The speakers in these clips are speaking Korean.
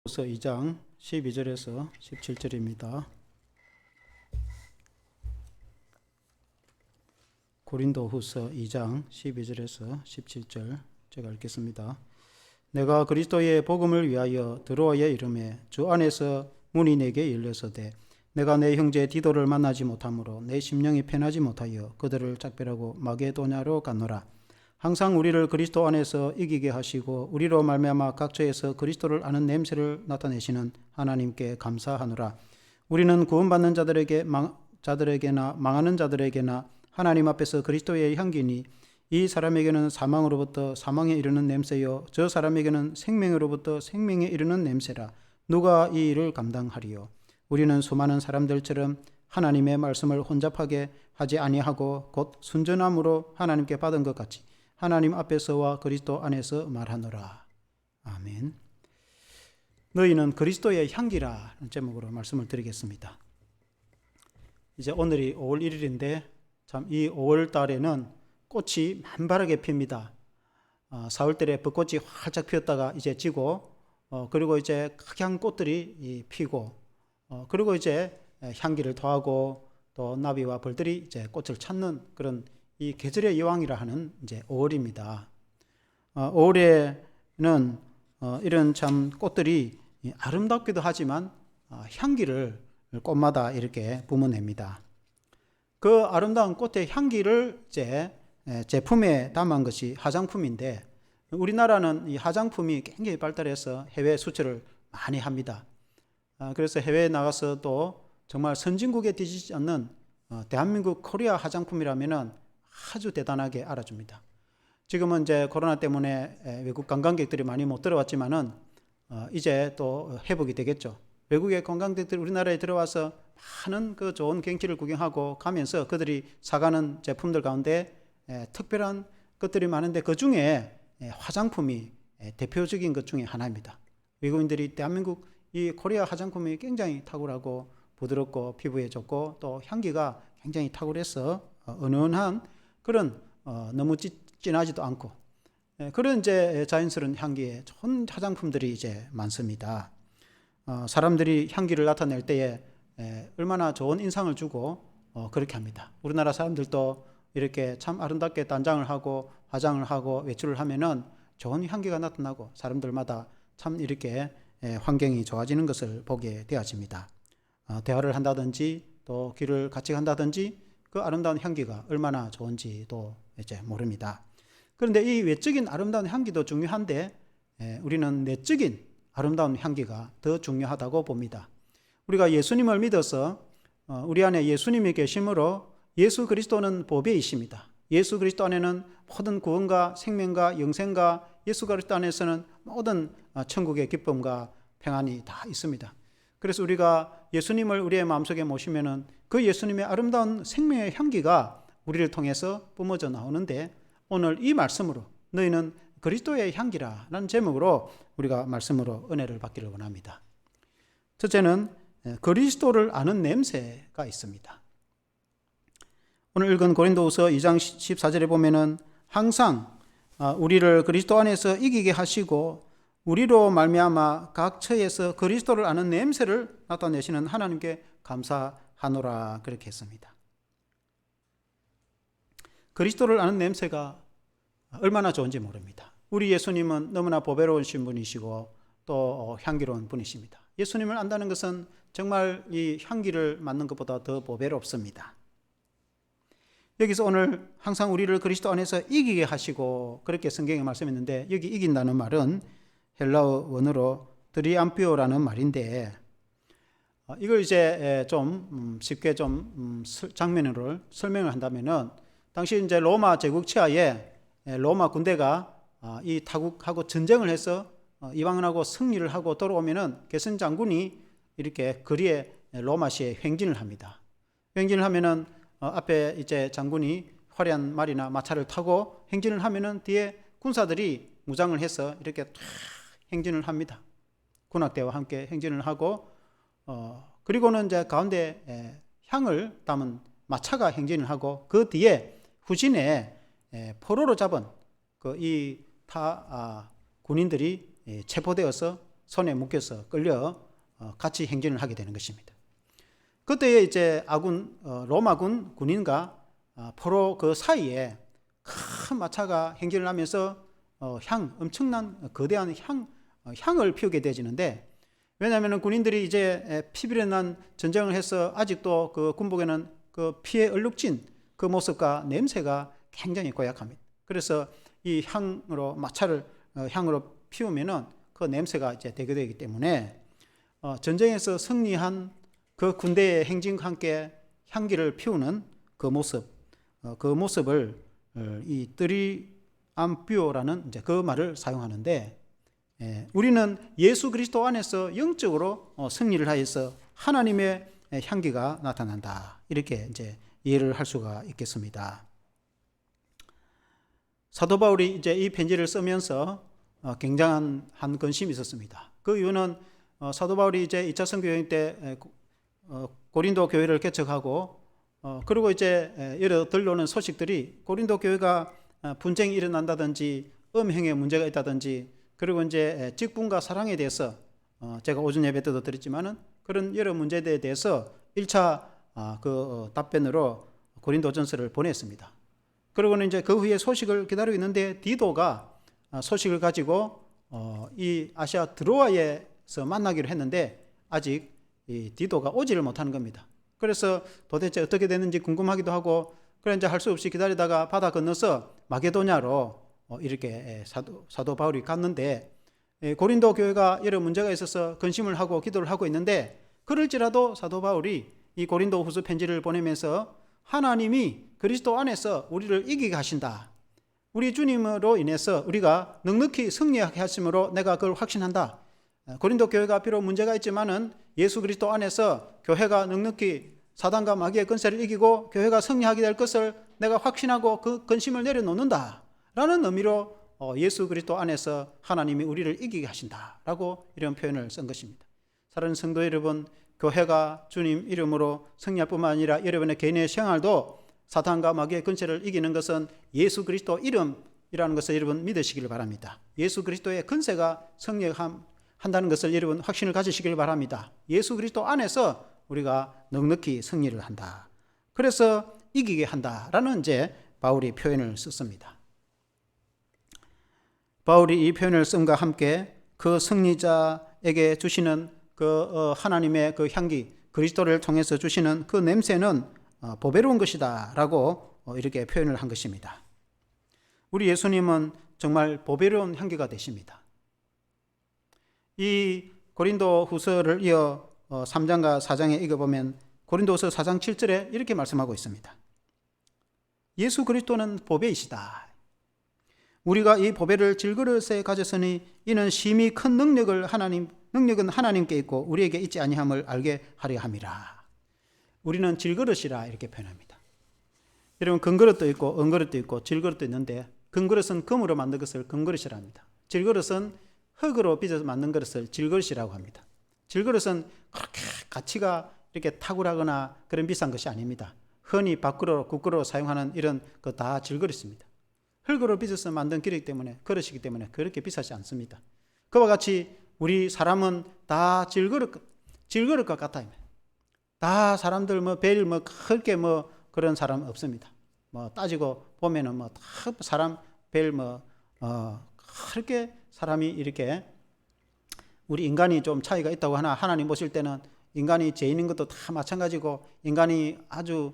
고린도후서 2장 12절에서 17절입니다. 고린도후서 2장 12절에서 17절 제가 읽겠습니다. 내가 그리스도의 복음을 위하여 드로아에 이르매 주 안에서 문이 내게 열렸으되 내가 내 형제 디도를 만나지 못하므로 내 심령이 편하지 못하여 그들을 작별하고 마게도냐로 갔노라. 항상 우리를 그리스도 안에서 이기게 하시고 우리로 말미암아 각처에서 그리스도를 아는 냄새를 나타내시는 하나님께 감사하노라. 우리는 구원받는 자들에게나 망하는 자들에게나 하나님 앞에서 그리스도의 향기니 이 사람에게는 사망으로부터 사망에 이르는 냄새요 저 사람에게는 생명으로부터 생명에 이르는 냄새라. 누가 이 일을 감당하리요? 우리는 수많은 사람들처럼 하나님의 말씀을 혼잡하게 하지 아니하고 곧 순전함으로 하나님께 받은 것 같이 하나님 앞에서와 그리스도 안에서 말하노라. 아멘. 너희는 그리스도의 향기라는 제목으로 말씀을 드리겠습니다. 이제 오늘이 5월 1일인데 참 이 5월 달에는 꽃이 만발하게 핍니다. 4월달에 벚꽃이 활짝 피었다가 이제 지고 그리고 이제 각양 꽃들이 피고 그리고 이제 향기를 더하고 또 나비와 벌들이 이제 꽃을 찾는 그런 이 계절의 여왕이라 하는 이제 5월입니다. 5월에는 이런 참 꽃들이 아름답기도 하지만 향기를 꽃마다 이렇게 뿜어냅니다. 그 아름다운 꽃의 향기를 이제 제품에 담은 것이 화장품인데 우리나라는 이 화장품이 굉장히 발달해서 해외 수출을 많이 합니다. 그래서 해외에 나가서 또 정말 선진국에 뒤지지 않는 대한민국 코리아 화장품이라면은 아주 대단하게 알아줍니다. 지금은 이제 코로나 때문에 외국 관광객들이 많이 못 들어왔지만은 이제 또 회복이 되겠죠. 외국의 관광객들이 우리나라에 들어와서 많은 그 좋은 경치를 구경하고 가면서 그들이 사가는 제품들 가운데 특별한 것들이 많은데 그 중에 화장품이 대표적인 것 중에 하나입니다. 외국인들이 대한민국 이 코리아 화장품이 굉장히 탁월하고 부드럽고 피부에 좋고 또 향기가 굉장히 탁월해서 은은한 그런 너무 진하지도 않고 그런 이제 자연스러운 향기의 좋은 화장품들이 이제 많습니다. 사람들이 향기를 나타낼 때에 얼마나 좋은 인상을 주고 그렇게 합니다. 우리나라 사람들도 이렇게 참 아름답게 단장을 하고 화장을 하고 외출을 하면은 좋은 향기가 나타나고 사람들마다 참 이렇게 환경이 좋아지는 것을 보게 되어집니다. 대화를 한다든지 또 길을 같이 간다든지 그 아름다운 향기가 얼마나 좋은지도 이제 모릅니다. 그런데 이 외적인 아름다운 향기도 중요한데 우리는 내적인 아름다운 향기가 더 중요하다고 봅니다. 우리가 예수님을 믿어서 우리 안에 예수님이 계심으로 예수 그리스도는 보배이십니다. 예수 그리스도 안에는 모든 구원과 생명과 영생과 예수 그리스도 안에서는 모든 천국의 기쁨과 평안이 다 있습니다. 그래서 우리가 예수님을 우리의 마음속에 모시면은 그 예수님의 아름다운 생명의 향기가 우리를 통해서 뿜어져 나오는데 오늘 이 말씀으로 너희는 그리스도의 향기라는 제목으로 우리가 말씀으로 은혜를 받기를 원합니다. 첫째는 그리스도를 아는 냄새가 있습니다. 오늘 읽은 고린도후서 2장 14절에 보면은 항상 우리를 그리스도 안에서 이기게 하시고 우리로 말미암아 각 처에서 그리스도를 아는 냄새를 나타내시는 하나님께 감사하노라 그렇게 했습니다. 그리스도를 아는 냄새가 얼마나 좋은지 모릅니다. 우리 예수님은 너무나 보배로우신 분이시고 또 향기로운 분이십니다. 예수님을 안다는 것은 정말 이 향기를 맡는 것보다 더 보배롭습니다. 여기서 오늘 항상 우리를 그리스도 안에서 이기게 하시고 그렇게 성경에 말씀했는데 여기 이긴다는 말은 헬라어 원어로 드리암피오라는 말인데 이걸 이제 좀 쉽게 좀 장면으로 설명을 한다면은 당시 이제 로마 제국 치하에 로마 군대가 이 타국하고 전쟁을 해서 이방인하고 승리를 하고 돌아오면은 개선 장군이 이렇게 거리에 로마시에 횡진을 합니다. 횡진을 하면은 앞에 이제 장군이 화려한 말이나 마차를 타고 행진을 하면은 뒤에 군사들이 무장을 해서 이렇게 탁 행진을 합니다. 군악대와 함께 행진을 하고 그리고는 이제 가운데 향을 담은 마차가 행진을 하고 그 뒤에 후진에 포로로 잡은 그 이 타 군인들이 체포되어서 손에 묶여서 끌려 같이 행진을 하게 되는 것입니다. 그때에 이제 로마군 군인과 포로 그 사이에 큰 마차가 행진을 하면서 엄청난 거대한 향을 피우게 되지는데, 왜냐하면 군인들이 이제 피비려 난 전쟁을 해서 아직도 그 군복에는 그 피에 얼룩진 그 모습과 냄새가 굉장히 고약합니다. 그래서 이 마차를 향으로 피우면은 그 냄새가 이제 되게 되기 때문에 전쟁에서 승리한 그 군대의 행진과 함께 향기를 피우는 그 모습을 이 트리암비오라는 이제 그 말을 사용하는데, 우리는 예수 그리스도 안에서 영적으로 승리를 하여서 하나님의 향기가 나타난다, 이렇게 이제 이해를 할 수가 있겠습니다. 사도 바울이 이제 이 편지를 쓰면서 굉장한 근심이 있었습니다. 그 이유는 사도 바울이 이제 2차 선교여행 때 고린도 교회를 개척하고 그리고 이제 여러 들려오는 소식들이 고린도 교회가 분쟁이 일어난다든지 음행에 문제가 있다든지, 그리고 이제 직분과 사랑에 대해서 제가 오전 예배 때도 드렸지만은 그런 여러 문제에 대해서 1차 답변으로 고린도전서를 보냈습니다. 그리고는 이제 그 후에 소식을 기다리고 있는데 디도가 소식을 가지고 이 아시아 드로아에서 만나기로 했는데 아직 이 디도가 오지를 못하는 겁니다. 그래서 도대체 어떻게 됐는지 궁금하기도 하고, 그래 이제 할 수 없이 기다리다가 바다 건너서 마게도냐로 이렇게 사도 바울이 갔는데, 고린도 교회가 여러 문제가 있어서 근심을 하고 기도를 하고 있는데, 그럴지라도 사도 바울이 이 고린도 후서 편지를 보내면서 하나님이 그리스도 안에서 우리를 이기게 하신다, 우리 주님으로 인해서 우리가 넉넉히 승리하게 하심으로 내가 그걸 확신한다. 고린도 교회가 비록 문제가 있지만은 예수 그리스도 안에서 교회가 넉넉히 사단과 마귀의 권세를 이기고 교회가 승리하게 될 것을 내가 확신하고 그 근심을 내려놓는다 라는 의미로 예수 그리스도 안에서 하나님이 우리를 이기게 하신다 라고 이런 표현을 쓴 것입니다. 사랑하는 성도 여러분, 교회가 주님 이름으로 승리할 뿐만 아니라 여러분의 개인의 생활도 사탄과 마귀의 권세를 이기는 것은 예수 그리스도 이름이라는 것을 여러분 믿으시길 바랍니다. 예수 그리스도의 권세가 승리한다는 것을 여러분 확신을 가지시길 바랍니다. 예수 그리스도 안에서 우리가 넉넉히 승리를 한다, 그래서 이기게 한다라는 이제 바울이 표현을 썼습니다. 바울이 이 표현을 씀과 함께 그 승리자에게 주시는 그 하나님의 그 향기, 그리스도를 통해서 주시는 그 냄새는 보배로운 것이다 라고 이렇게 표현을 한 것입니다. 우리 예수님은 정말 보배로운 향기가 되십니다. 이 고린도 후서를 이어 3장과 4장에 읽어보면 고린도후서 4장 7절에 이렇게 말씀하고 있습니다. 예수 그리스도는 보배이시다. 우리가 이 보배를 질그릇에 가졌으니 이는 심히 큰 능력은 하나님께 있고 우리에게 있지 아니함을 알게 하려 함이라. 우리는 질그릇이라 이렇게 표현합니다. 여러분, 금그릇도 있고 은그릇도 있고 질그릇도 있는데, 금그릇은 금으로 만든 것을 금그릇이라 합니다. 질그릇은 흙으로 빚어서 만든 것을 질그릇이라고 합니다. 질그릇은 그렇게 가치가 이렇게 탁월하거나 그런 비싼 것이 아닙니다. 흔히 밥그릇, 국그릇 사용하는 이런 거 다 질그릇입니다. 흙으로 빚어서 만든 그릇이기 때문에 그렇게 비싸지 않습니다. 그와 같이 우리 사람은 다 질그릇과 같아요. 다 사람들 벨 그렇게 그런 사람 없습니다. 따지고 보면은 다 사람 벨 그렇게 사람이 이렇게, 우리 인간이 좀 차이가 있다고 하나 하나님 보실 때는 인간이 죄 있는 것도 다 마찬가지고 인간이 아주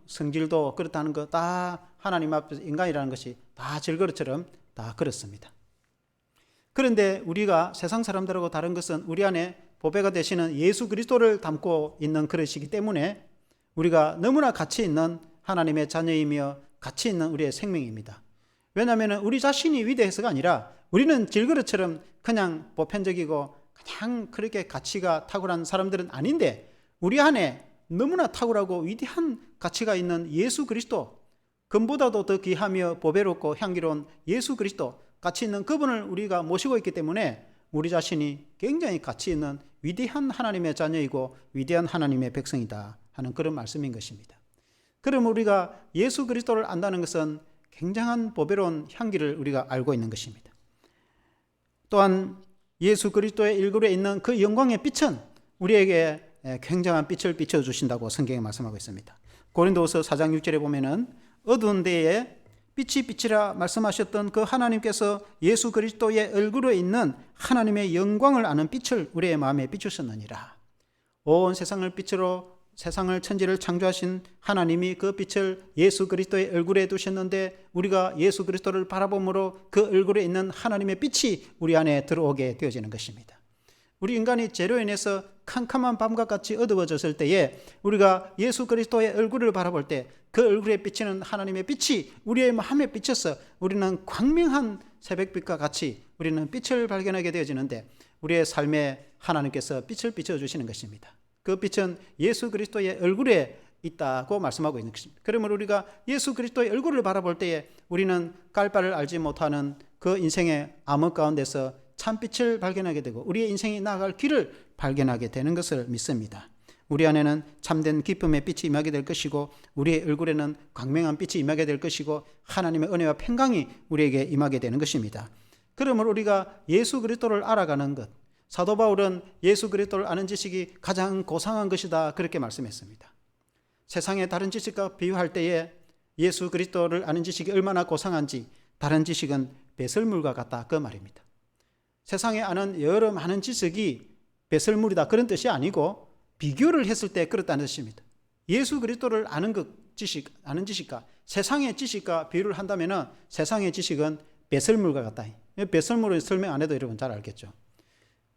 성질도 그렇다는 거 다 하나님 앞에서 인간이라는 것이 다 질그릇처럼 다 그렇습니다. 그런데 우리가 세상 사람들하고 다른 것은 우리 안에 보배가 되시는 예수 그리스도를 담고 있는 그릇이기 때문에 우리가 너무나 가치 있는 하나님의 자녀이며 가치 있는 우리의 생명입니다. 왜냐하면 우리 자신이 위대해서가 아니라 우리는 질그릇처럼 그냥 보편적이고 그냥 그렇게 가치가 탁월한 사람들은 아닌데, 우리 안에 너무나 탁월하고 위대한 가치가 있는 예수 그리스도, 금보다도 더 귀하며 보배롭고 향기로운 예수 그리스도, 가치 있는 그분을 우리가 모시고 있기 때문에 우리 자신이 굉장히 가치 있는 위대한 하나님의 자녀이고 위대한 하나님의 백성이다 하는 그런 말씀인 것입니다. 그럼 우리가 예수 그리스도를 안다는 것은 굉장한 보배로운 향기를 우리가 알고 있는 것입니다. 또한 예수 그리스도의 얼굴에 있는 그 영광의 빛은 우리에게 굉장한 빛을 비춰주신다고 성경에 말씀하고 있습니다. 고린도후서 4장 6절에 보면은 어두운 데에 빛이 빛이라 말씀하셨던 그 하나님께서 예수 그리스도의 얼굴에 있는 하나님의 영광을 아는 빛을 우리의 마음에 비추셨느니라. 온 세상을 빛으로 세상을 천지를 창조하신 하나님이 그 빛을 예수 그리스도의 얼굴에 두셨는데 우리가 예수 그리스도를 바라봄으로 그 얼굴에 있는 하나님의 빛이 우리 안에 들어오게 되어지는 것입니다. 우리 인간이 죄로 인해서 캄캄한 밤과 같이 어두워졌을 때에 우리가 예수 그리스도의 얼굴을 바라볼 때 그 얼굴에 비치는 하나님의 빛이 우리의 마음에 비쳐서 우리는 광명한 새벽빛과 같이 우리는 빛을 발견하게 되어지는데 우리의 삶에 하나님께서 빛을 비춰주시는 것입니다. 그 빛은 예수 그리스도의 얼굴에 있다고 말씀하고 있는 것입니다. 그러면 우리가 예수 그리스도의 얼굴을 바라볼 때에 우리는 깔 바를 알지 못하는 그 인생의 암흑 가운데서 참빛을 발견하게 되고 우리의 인생이 나아갈 길을 발견하게 되는 것을 믿습니다. 우리 안에는 참된 기쁨의 빛이 임하게 될 것이고 우리의 얼굴에는 광명한 빛이 임하게 될 것이고 하나님의 은혜와 평강이 우리에게 임하게 되는 것입니다. 그러므로 우리가 예수 그리스도를 알아가는 것, 사도 바울은 예수 그리스도를 아는 지식이 가장 고상한 것이다 그렇게 말씀했습니다. 세상의 다른 지식과 비유할 때에 예수 그리스도를 아는 지식이 얼마나 고상한지 다른 지식은 배설물과 같다 그 말입니다. 세상에 아는 여러 많은 지식이 배설물이다 그런 뜻이 아니고 비교를 했을 때 그렇다는 뜻입니다. 예수 그리스도를 아는 아는 지식과 세상의 지식과 비유를 한다면은 세상의 지식은 배설물과 같다. 배설물은 설명 안 해도 여러분 잘 알겠죠.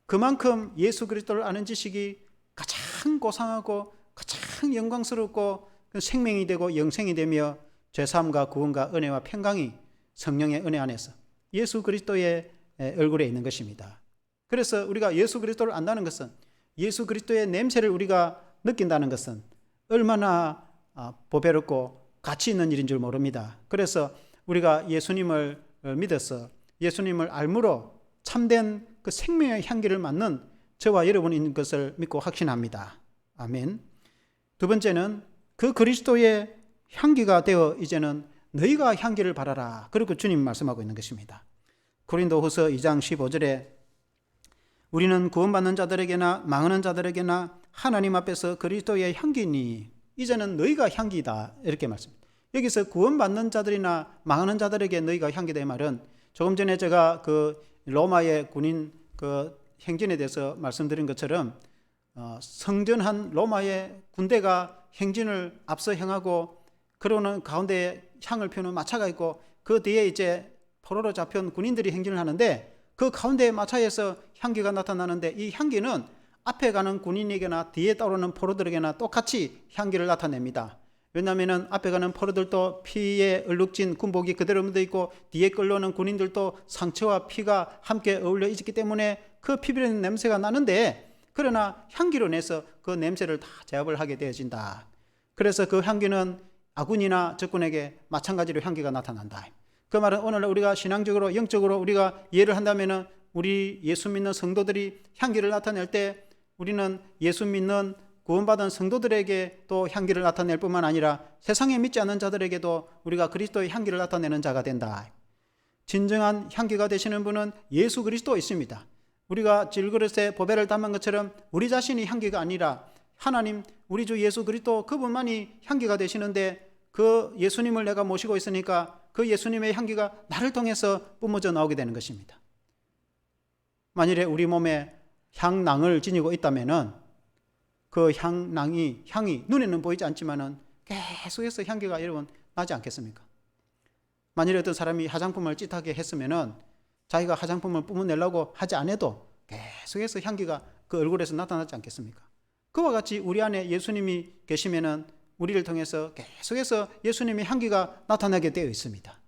그만큼 예수 그리스도를 아는 지식이 가장 고상하고 가장 영광스럽고 생명이 되고 영생이 되며 죄사함과 구원과 은혜와 평강이 성령의 은혜 안에서 예수 그리스도의 얼굴에 있는 것입니다. 그래서 우리가 예수 그리스도를 안다는 것은 예수 그리스도의 냄새를 우리가 느낀다는 것은 얼마나 보배롭고 가치 있는 일인 줄 모릅니다. 그래서 우리가 예수님을 믿어서 예수님을 알므로 참된 그 생명의 향기를 맡는 저와 여러분이 있는 것을 믿고 확신합니다. 아멘. 두 번째는 그 그리스도의 향기가 되어 이제는 너희가 향기를 바라라. 그리고 주님 말씀하고 있는 것입니다. 고린도후서 2장 15절에 우리는 구원받는 자들에게나 망하는 자들에게나 하나님 앞에서 그리스도의 향기니 이제는 너희가 향기다 이렇게 말씀합니다. 여기서 구원받는 자들이나 망하는 자들에게 너희가 향기다 이 말은 조금 전에 제가 그 로마의 군인 그 행진에 대해서 말씀드린 것처럼 성전한 로마의 군대가 행진을 앞서 향하고 그러는 가운데에 향을 피우는 마차가 있고 그 뒤에 이제 포로로 잡힌 군인들이 행진을 하는데 그 가운데 마차에서 향기가 나타나는데 이 향기는 앞에 가는 군인에게나 뒤에 따르는 포로들에게나 똑같이 향기를 나타냅니다. 왜냐하면 앞에 가는 포로들도 피에 얼룩진 군복이 그대로 묻어 있고 뒤에 끌려오는 군인들도 상처와 피가 함께 어울려 있기 때문에 그 피비린 냄새가 나는데 그러나 향기로 내서 그 냄새를 다 제압을 하게 되어진다. 그래서 그 향기는 아군이나 적군에게 마찬가지로 향기가 나타난다. 그 말은 오늘 우리가 신앙적으로 영적으로 우리가 이해를 한다면은 우리 예수 믿는 성도들이 향기를 나타낼 때 우리는 예수 믿는 구원받은 성도들에게 또 향기를 나타낼 뿐만 아니라 세상에 믿지 않는 자들에게도 우리가 그리스도의 향기를 나타내는 자가 된다. 진정한 향기가 되시는 분은 예수 그리스도 있습니다. 우리가 질그릇에 보배를 담은 것처럼 우리 자신이 향기가 아니라 하나님 우리 주 예수 그리스도 그분만이 향기가 되시는데 그 예수님을 내가 모시고 있으니까 그 예수님의 향기가 나를 통해서 뿜어져 나오게 되는 것입니다. 만일에 우리 몸에 향낭을 지니고 있다면은 그 향이 눈에는 보이지 않지만은 계속해서 향기가 여러분 나지 않겠습니까? 만일에 어떤 사람이 화장품을 찌하게 했으면은 자기가 화장품을 뿜어내려고 하지 않아도 계속해서 향기가 그 얼굴에서 나타나지 않겠습니까? 그와 같이 우리 안에 예수님이 계시면은 우리를 통해서 계속해서 예수님의 향기가 나타나게 되어 있습니다.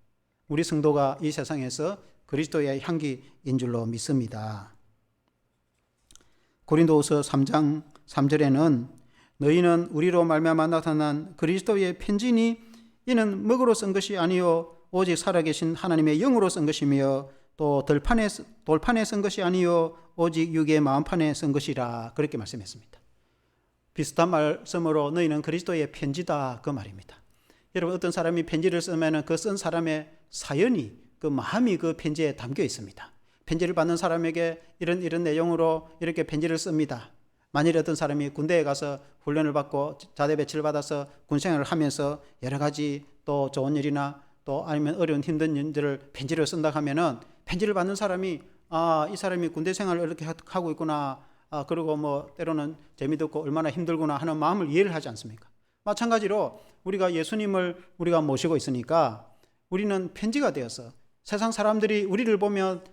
우리 성도가 이 세상에서 그리스도의 향기인 줄로 믿습니다. 고린도후서 3장 3절에는 너희는 우리로 말미암아 나타난 그리스도의 편지니 이는 먹으로 쓴 것이 아니요 오직 살아계신 하나님의 영으로 쓴 것이며 또 돌판에 쓴 것이 아니요 오직 육의 마음판에 쓴 것이라 그렇게 말씀했습니다. 비슷한 말씀으로 너희는 그리스도의 편지다 그 말입니다. 여러분 어떤 사람이 편지를 쓰면 그 쓴 사람의 사연이 그 마음이 그 편지에 담겨 있습니다. 편지를 받는 사람에게 이런 내용으로 이렇게 편지를 씁니다. 만일 어떤 사람이 군대에 가서 훈련을 받고 자대 배치를 받아서 군생활을 하면서 여러 가지 또 좋은 일이나 또 아니면 어려운 힘든 일들을 편지를 쓴다 하면은 편지를 받는 사람이 이 사람이 군대 생활을 이렇게 하고 있구나. 그리고 뭐 때로는 재미도 없고 얼마나 힘들구나 하는 마음을 이해를 하지 않습니까? 마찬가지로 우리가 예수님을 우리가 모시고 있으니까 우리는 편지가 되어서 세상 사람들이 우리를 보면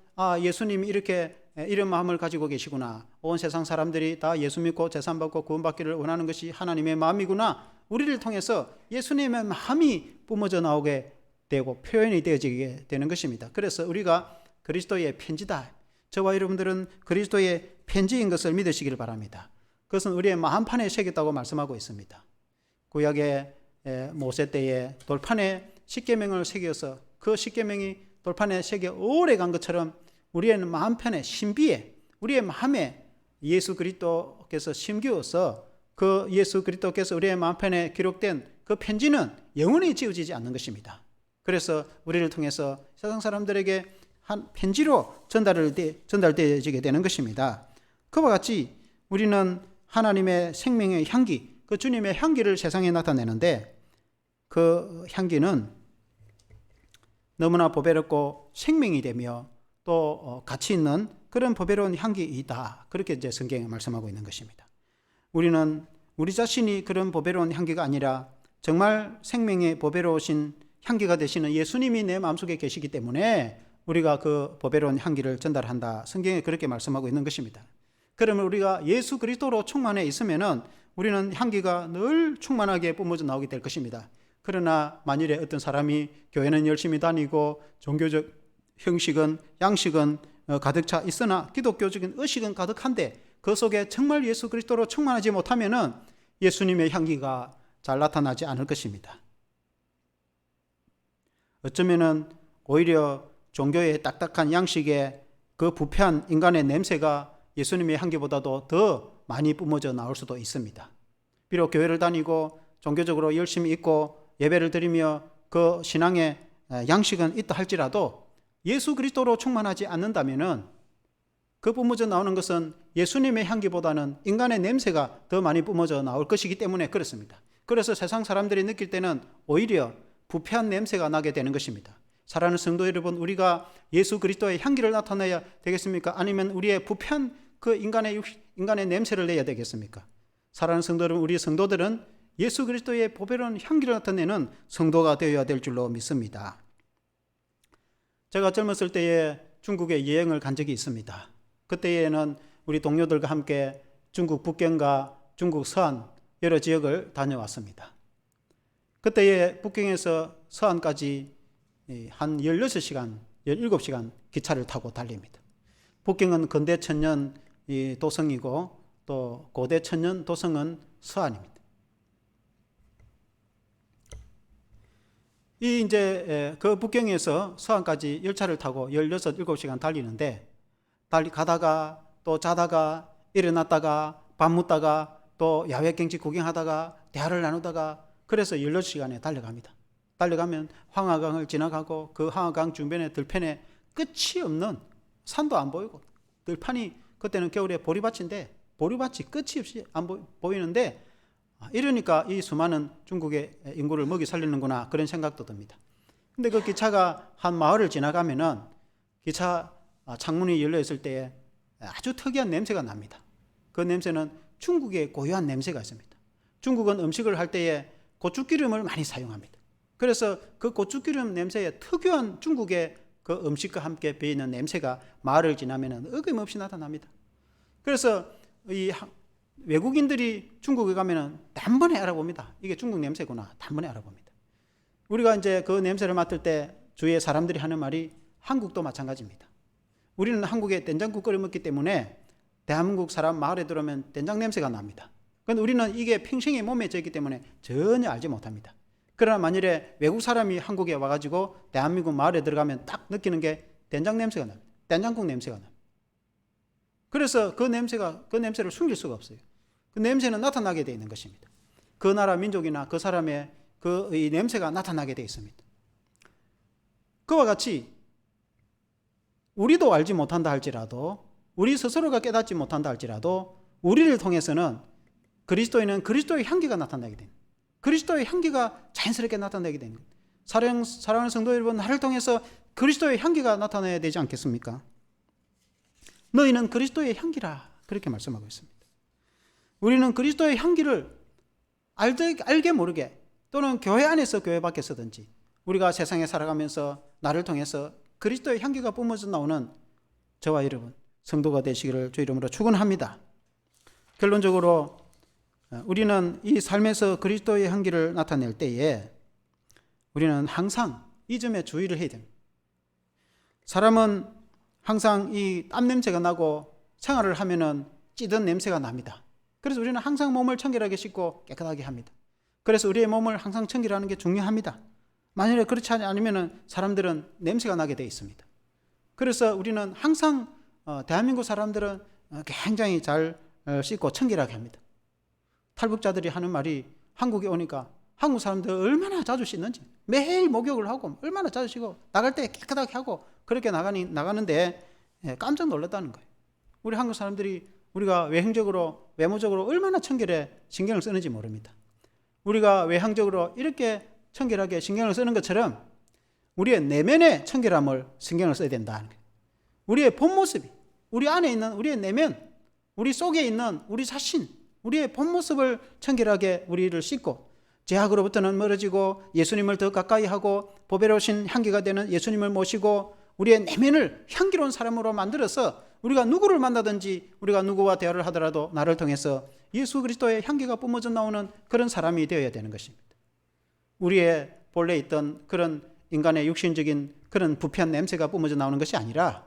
예수님이 이렇게 이런 마음을 가지고 계시구나. 온 세상 사람들이 다 예수 믿고 제산받고 구원받기를 원하는 것이 하나님의 마음이구나. 우리를 통해서 예수님의 마음이 뿜어져 나오게 되고 표현이 되어지게 되는 것입니다. 그래서 우리가 그리스도의 편지다. 저와 여러분들은 그리스도의 편지인 것을 믿으시길 바랍니다. 그것은 우리의 마음판에 새겼다고 말씀하고 있습니다. 구약의 모세 때에 돌판에 십계명을 새겨서 그 십계명이 돌판에 새겨 오래 간 것처럼 우리의 마음편에 신비에 우리의 마음에 예수 그리스도께서 심기어서 그 예수 그리스도께서 우리의 마음편에 기록된 그 편지는 영원히 지워지지 않는 것입니다. 그래서 우리를 통해서 세상 사람들에게 한 편지로 전달되어지게 되는 것입니다. 그와 같이 우리는 하나님의 생명의 향기, 그 주님의 향기를 세상에 나타내는데 그 향기는 너무나 보배롭고 생명이 되며 또 가치 있는 그런 보배로운 향기이다. 그렇게 이제 성경에 말씀하고 있는 것입니다. 우리는 우리 자신이 그런 보배로운 향기가 아니라 정말 생명의 보배로우신 향기가 되시는 예수님이 내 마음속에 계시기 때문에 우리가 그 보배로운 향기를 전달한다. 성경에 그렇게 말씀하고 있는 것입니다. 그러면 우리가 예수 그리스도로 충만해 있으면은 우리는 향기가 늘 충만하게 뿜어져 나오게 될 것입니다. 그러나 만일에 어떤 사람이 교회는 열심히 다니고 종교적 형식은 양식은 가득 차 있으나 기독교적인 의식은 가득한데 그 속에 정말 예수 그리스도로 충만하지 못하면은 예수님의 향기가 잘 나타나지 않을 것입니다. 어쩌면은 오히려 종교의 딱딱한 양식에 그 부패한 인간의 냄새가 예수님의 향기보다도 더 많이 뿜어져 나올 수도 있습니다. 비록 교회를 다니고 종교적으로 열심히 있고 예배를 드리며 그 신앙의 양식은 있다 할지라도 예수 그리스도로 충만하지 않는다면은 그 뿜어져 나오는 것은 예수님의 향기보다는 인간의 냄새가 더 많이 뿜어져 나올 것이기 때문에 그렇습니다. 그래서 세상 사람들이 느낄 때는 오히려 부패한 냄새가 나게 되는 것입니다. 사랑하는 성도 여러분, 우리가 예수 그리스도의 향기를 나타내야 되겠습니까? 아니면 우리의 부패한 그 인간의 냄새를 내야 되겠습니까? 사랑하는 성도 여러분, 우리 성도들은 예수 그리스도의 보배로운 향기를 나타내는 성도가 되어야 될 줄로 믿습니다. 제가 젊었을 때에 중국에 여행을 간 적이 있습니다. 그때에는 우리 동료들과 함께 중국 북경과 중국 서안 여러 지역을 다녀왔습니다. 그때에 북경에서 서안까지 한 16시간, 17시간 기차를 타고 달립니다. 북경은 근대 천년 도성이고 또 고대 천년 도성은 서안입니다. 이제 그 북경에서 서안까지 열차를 타고 16, 17시간 달리는데 가다가 또 자다가 일어났다가 밥 먹다가 또 야외 경치 구경하다가 대화를 나누다가 그래서 16시간에 달려갑니다. 달려가면 황하강을 지나가고 그 황하강 주변의 들판에 끝이 없는 산도 안 보이고 들판이 그때는 겨울에 보리밭인데 보리밭이 끝이 없이 안 보이는데 이러니까 이 수많은 중국의 인구를 먹이 살리는구나 그런 생각도 듭니다. 근데 그 기차가 한 마을을 지나가면은 기차 창문이 열려 있을 때에 아주 특이한 냄새가 납니다. 그 냄새는 중국의 고유한 냄새가 있습니다. 중국은 음식을 할 때에 고추기름을 많이 사용합니다. 그래서 그 고추기름 냄새에 특유한 중국의 그 음식과 함께 배이는 냄새가 마을을 지나면은 어김없이 나타납니다. 그래서 이 외국인들이 중국에 가면은 단번에 알아봅니다. 이게 중국 냄새구나. 단번에 알아봅니다. 우리가 이제 그 냄새를 맡을 때 주위에 사람들이 하는 말이 한국도 마찬가지입니다. 우리는 한국에 된장국 끓여 먹기 때문에 대한민국 사람 마을에 들어오면 된장 냄새가 납니다. 그런데 우리는 이게 평생에 몸에 져있기 때문에 전혀 알지 못합니다. 그러나 만일에 외국 사람이 한국에 와가지고 대한민국 마을에 들어가면 딱 느끼는 게 된장 냄새가 납니다. 된장국 냄새가 납니다. 그래서 그 냄새를 숨길 수가 없어요. 그 냄새는 나타나게 되어 있는 것입니다. 그 나라 민족이나 그 사람의 이 냄새가 나타나게 되어 있습니다. 그와 같이 우리도 알지 못한다 할지라도, 우리 스스로가 깨닫지 못한다 할지라도 우리를 통해서는 그리스도인은 그리스도의 향기가 나타나게 됩니다. 그리스도의 향기가 자연스럽게 나타나게 됩니다. 사랑하는 성도 여러분, 나를 통해서 그리스도의 향기가 나타나야 되지 않겠습니까? 너희는 그리스도의 향기라, 그렇게 말씀하고 있습니다. 우리는 그리스도의 향기를 알게 모르게, 또는 교회 안에서 교회 밖에서든지 우리가 세상에 살아가면서 나를 통해서 그리스도의 향기가 뿜어져 나오는 저와 여러분 성도가 되시기를 주 이름으로 축원합니다. 결론적으로 우리는 이 삶에서 그리스도의 향기를 나타낼 때에 우리는 항상 이 점에 주의를 해야 됩니다. 사람은 항상 이 땀 냄새가 나고 생활을 하면은 찌든 냄새가 납니다. 그래서 우리는 항상 몸을 청결하게 씻고 깨끗하게 합니다. 그래서 우리의 몸을 항상 청결하는 게 중요합니다. 만약에 그렇지 않으면 사람들은 냄새가 나게 되어 있습니다. 그래서 우리는 항상 대한민국 사람들은 굉장히 잘 씻고 청결하게 합니다. 탈북자들이 하는 말이 한국에 오니까 한국 사람들 얼마나 자주 씻는지, 매일 목욕을 하고 얼마나 자주 씻고 나갈 때 깨끗하게 하고 그렇게 나가는데 깜짝 놀랐다는 거예요. 우리 한국 사람들이 우리가 외모적으로 얼마나 청결에 신경을 쓰는지 모릅니다. 우리가 외향적으로 이렇게 청결하게 신경을 쓰는 것처럼 우리의 내면의 청결함을 신경을 써야 된다는 거예요. 우리의 본 모습이, 우리 안에 있는 우리의 내면, 우리 속에 있는 우리 자신, 우리의 본 모습을 청결하게 우리를 씻고 죄악으로부터는 멀어지고 예수님을 더 가까이 하고 보배로우신 향기가 되는 예수님을 모시고 우리의 내면을 향기로운 사람으로 만들어서 우리가 누구를 만나든지 우리가 누구와 대화를 하더라도 나를 통해서 예수 그리스도의 향기가 뿜어져 나오는 그런 사람이 되어야 되는 것입니다. 우리의 본래 있던 그런 인간의 육신적인 그런 부패한 냄새가 뿜어져 나오는 것이 아니라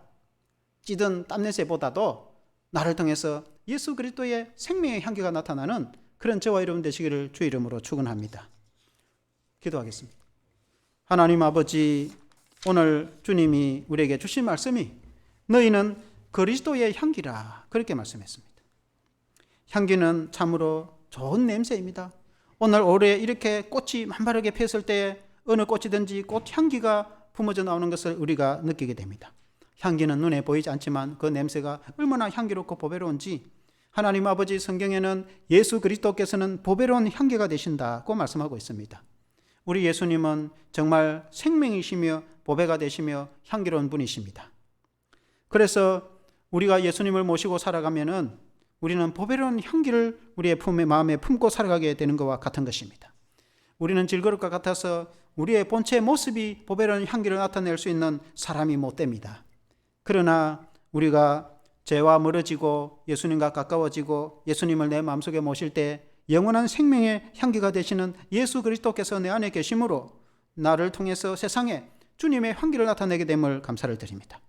찌든 땀냄새보다도 나를 통해서 예수 그리스도의 생명의 향기가 나타나는 그런 저와 여러분 되시기를 주 이름으로 축원합니다. 기도하겠습니다. 하나님 아버지, 오늘 주님이 우리에게 주신 말씀이 너희는 그리스도의 향기라, 그렇게 말씀했습니다. 향기는 참으로 좋은 냄새입니다. 오늘 올해 이렇게 꽃이 만발하게 폈을 때 어느 꽃이든지 꽃향기가 품어져 나오는 것을 우리가 느끼게 됩니다. 향기는 눈에 보이지 않지만 그 냄새가 얼마나 향기롭고 보배로운지 하나님 아버지, 성경에는 예수 그리스도께서는 보배로운 향기가 되신다고 말씀하고 있습니다. 우리 예수님은 정말 생명이시며 보배가 되시며 향기로운 분이십니다. 그래서 우리가 예수님을 모시고 살아가면은 우리는 보배로운 향기를 우리의 마음에 품고 살아가게 되는 것과 같은 것입니다. 우리는 즐거울 것 같아서 우리의 본체 모습이 보배로운 향기를 나타낼 수 있는 사람이 못 됩니다. 그러나 우리가 죄와 멀어지고 예수님과 가까워지고 예수님을 내 마음속에 모실 때 영원한 생명의 향기가 되시는 예수 그리스도께서 내 안에 계심으로 나를 통해서 세상에 주님의 향기를 나타내게 됨을 감사를 드립니다.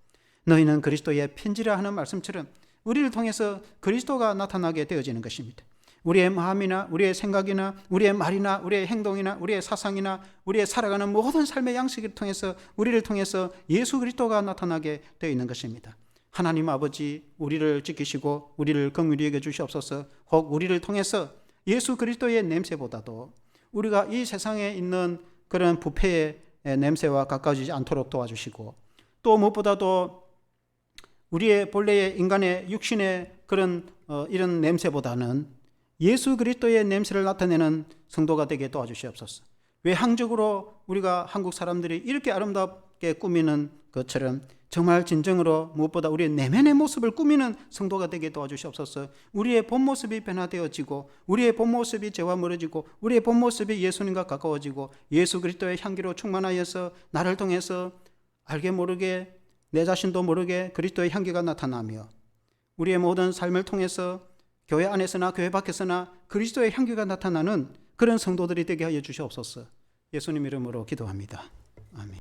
너희는 그리스도의 편지라 하는 말씀처럼 우리를 통해서 그리스도가 나타나게 되어지는 것입니다. 우리의 마음이나 우리의 생각이나 우리의 말이나 우리의 행동이나 우리의 사상이나 우리의 살아가는 모든 삶의 양식을 통해서 우리를 통해서 예수 그리스도가 나타나게 되어 있는 것입니다. 하나님 아버지, 우리를 지키시고 우리를 긍휼히 여겨 주시옵소서. 혹 우리를 통해서 예수 그리스도의 냄새보다도 우리가 이 세상에 있는 그런 부패의 냄새와 가까워지지 않도록 도와주시고, 또 무엇보다도 우리의 본래의 인간의 육신의 그런 이런 냄새보다는 예수 그리스도의 냄새를 나타내는 성도가 되게 도와주시옵소서. 외향적으로 우리가 한국 사람들이 이렇게 아름답게 꾸미는 것처럼 정말 진정으로 무엇보다 우리의 내면의 모습을 꾸미는 성도가 되게 도와주시옵소서. 우리의 본 모습이 변화되어지고 우리의 본 모습이 죄와 멀어지고 우리의 본 모습이 예수님과 가까워지고 예수 그리스도의 향기로 충만하여서 나를 통해서 알게 모르게 내 자신도 모르게 그리스도의 향기가 나타나며 우리의 모든 삶을 통해서 교회 안에서나 교회 밖에서나 그리스도의 향기가 나타나는 그런 성도들이 되게 하여 주시옵소서. 예수님 이름으로 기도합니다. 아멘.